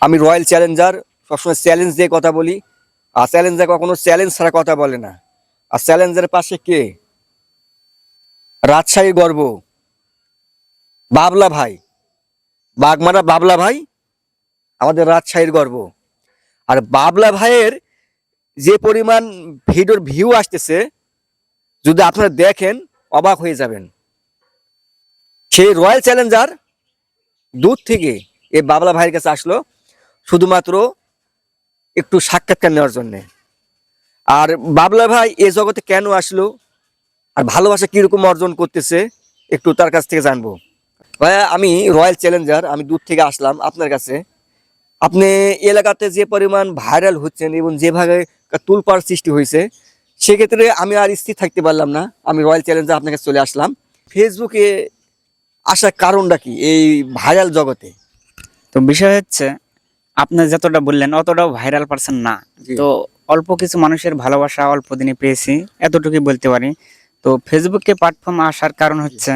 আমি royal Challenger, সবসময় challenge দিয়ে কথা বলি। আর চ্যালেঞ্জার কখনো চ্যালেঞ্জ ছাড়া কথা বলে না। আর চ্যালেঞ্জারের পাশে কে? রাজশাহী গর্ব, বাবলা ভাই, বাগমারা বাবলা ভাই আমাদের রাজশাহীর গর্ব। আর বাবলা ভাইয়ের যে পরিমাণ ভিডিওর ভিউ আসতেছে, যদি আপনারা দেখেন অবাক হয়ে যাবেন। সেই রয়্যাল চ্যালেঞ্জার দূর থেকে এই বাবলা ভাইয়ের কাছে আসলো শুধুমাত্র একটু সাক্ষাৎকার নেওয়ার জন্য। আর বাবলা ভাই এ জগতে কেন আসলো আর ভালোবাসা কিরকম অর্জন করতেছে একটু তার কাছ থেকে জানবো। ভাইয়া, আমি রয়্যাল চ্যালেঞ্জার, আমি দূর থেকে আসলাম আপনার কাছে। আপনি এলাকাতে যে পরিমাণ ভাইরাল হচ্ছেন এবং যেভাবে তুলপাড় সৃষ্টি হয়েছে, সেক্ষেত্রে আমি আর স্থির থাকতে পারলাম না। আমি রয়্যাল চ্যালেঞ্জার আপনার কাছে চলে আসলাম। ফেসবুকে আসার কারণটা কি এই ভাইরাল জগতে? তো বিষয় হচ্ছে, আপনি যতটা বললেন অতটাও ভাইরাল পারসন না। জি। তো অল্প কিছু মানুষের ভালোবাসা অল্প দিনে পেয়েছি, এতটুকুই বলতে পারি। তো ফেসবুকে প্ল্যাটফর্ম আসার কারণ হচ্ছে,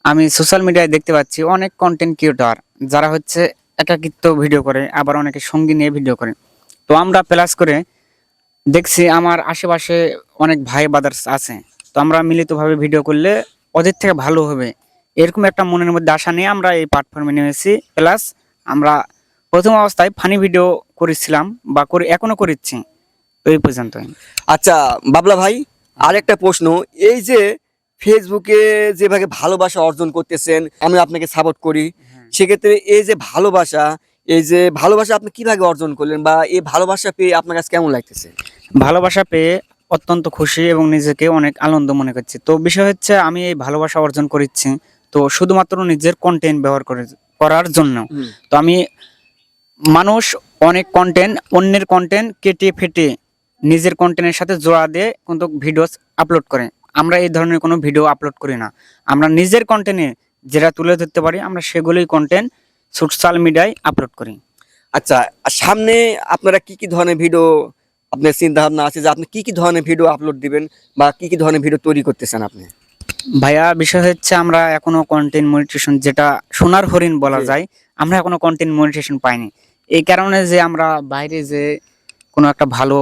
আমি সোশ্যাল মিডিয়ায় দেখতে পাচ্ছি অনেক কন্টেন্ট ক্রিয়েটর যারা হচ্ছে একাকিত্ব ভিডিও করে, আবার অনেকে সঙ্গী নিয়ে ভিডিও করে। তো আমরা প্লাস করে দেখছি আমার আশেপাশে অনেক ভাই ব্রাদার্স আছে। তো আমরা মিলিতভাবে ভিডিও করলে ওদের থেকে ভালো হবে, এরকম একটা মনের মধ্যে আশা নিয়ে আমরা এই প্ল্যাটফর্মে নেমেছি। প্লাস আমরা প্রথম অবস্থায় ফানি ভিডিও করেছিলাম বা করে এখনো করছি। তো এই পর্যন্তই। আচ্ছা বাবলা ভাই, আরেকটা প্রশ্ন। এই যে ফেসবুকে যেভাবে ভালোবাসা অর্জন করতেছেন, আমি আপনাকে সাপোর্ট করি। সেক্ষেত্রে এই যে ভালোবাসা আপনি কিভাবে অর্জন করলেন, বা এই ভালোবাসা পেয়ে আপনার কাছে কেমন লাগতেছে? ভালোবাসা পেয়ে অত্যন্ত খুশি এবং নিজেকে অনেক আনন্দ মনে করছি। তো বিষয় হচ্ছে, আমি এই ভালোবাসা অর্জন করেছি তো শুধুমাত্র নিজের কন্টেন্ট ব্যবহার করার জন্য। তো আমি মানুষ অনেক কন্টেন্ট, অন্যের কন্টেন্ট কেটে ফেটে নিজের কন্টেন্টের সাথে জোড়া দিয়ে কিন্তু ভিডিও আপলোড করে। আমরা এই ধরনের কোনো ভিডিও আপলোড করি না। আমরা নিজের কন্টেন্টে যেটা তুলে ধরতে পারি, আমরা সেগুলোই কন্টেন্ট সোশ্যাল মিডিয়ায় আপলোড করি। আচ্ছা, আর সামনে আপনারা কি কি ধরনের ভিডিও, আপনার চিন্তা ভাবনা আছে যে আপনি কি কি ধরনের ভিডিও আপলোড দিবেন, বা কি কি ধরনের ভিডিও তৈরি করতেছেন আপনি? ভাইয়া, বিষয় হচ্ছে আমরা এখনো কন্টেন্ট মনিটাইজেশন, যেটা সোনার হরিণ বলা জি। যায়, আমরা এখনো কন্টেন্ট মনিটাইজেশন পাইনি। এই কারণে যে আমরা বাইরে যে কোনো একটা ভালো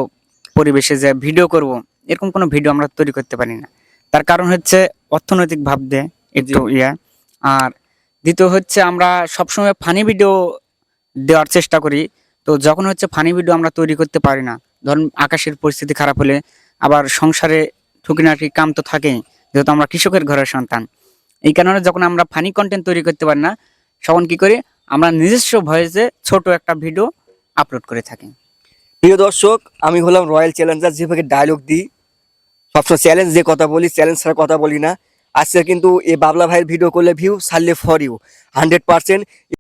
পরিবেশে যে ভিডিও করব, এরকম কোনো ভিডিও আমরা তৈরি করতে পারি না। তার কারণ হচ্ছে অর্থনৈতিক ভাবতে একটু আর দ্বিতীয় হচ্ছে, আমরা সবসময় ফানি ভিডিও দেওয়ার চেষ্টা করি। তো যখন হচ্ছে ফানি ভিডিও আমরা তৈরি করতে পারি না, ধরুন আকাশের পরিস্থিতি খারাপ হলে, আবার সংসারে টুকিনাটি কাম তো থাকেই, যেহেতু আমরা কৃষকের ঘরের সন্তান। এই কারণে যখন আমরা ফানি কন্টেন্ট তৈরি করতে পারি না, তখন কি করি, আমরা নিজস্ব ভয়েসে ছোট একটা ভিডিও আপলোড করে থাকি। প্রিয় দর্শক, আমি হলাম রয়্যাল চ্যালেঞ্জার, যেভাবে ডায়লগ দিই, সবসময় চ্যালেঞ্জ দিয়ে কথা বলি, চ্যালেঞ্জ ছাড়া কথা বলি না। আজকে কিন্তু এই বাবলা ভাইয়ের ভিডিও করলে ভিউ ছাড়লে ফর ইউ 100%।